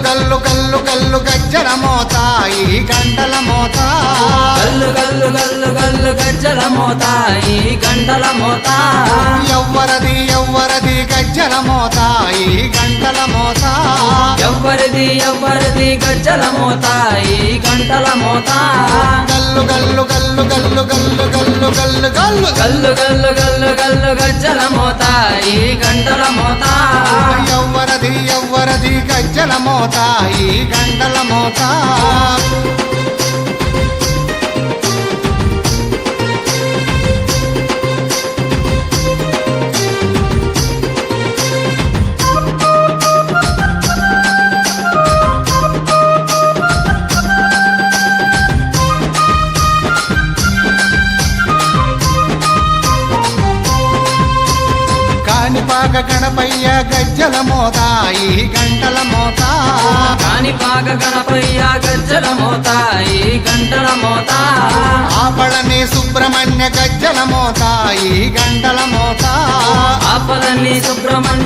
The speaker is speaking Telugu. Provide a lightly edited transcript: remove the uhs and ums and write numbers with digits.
గల్లు గల్లు గల్లు గజ్జల మోత ఈ గంటల మోత గల్లు గల్లు గల్లు గల్లు గజ్జల మోత ఈ గంటల మోత ఎవ్వరది ఎవ్వరది గజ్జల మోత ఈ గంటల మోత ఎవ్వరిది ఎవ్వరిది గజ్జల మోత ఈ గంటల మోత గల్లు గల్లు గల్లు గల్లు గల్లు గల్లు గల్లు గల్లు గల్లు గల్లు గల్లు గల్లు గజ్జల మోత ఈ గంటల మోత ఎవ్వరది ఎవ్వరది గజ్జల మోత ఈ గంటల మోత కాణిపాక గణపయ్య గజ్జల మోత ఈ గంటల మోత కాణిపాక గణపయ్య గజ్జల మోత ఈ గంటల మోత ఆపళని సుబ్రహ్మణ్య గజ్జల మోత ఈ గంటల మోత ఆపలని సుబ్రహ్మణ్య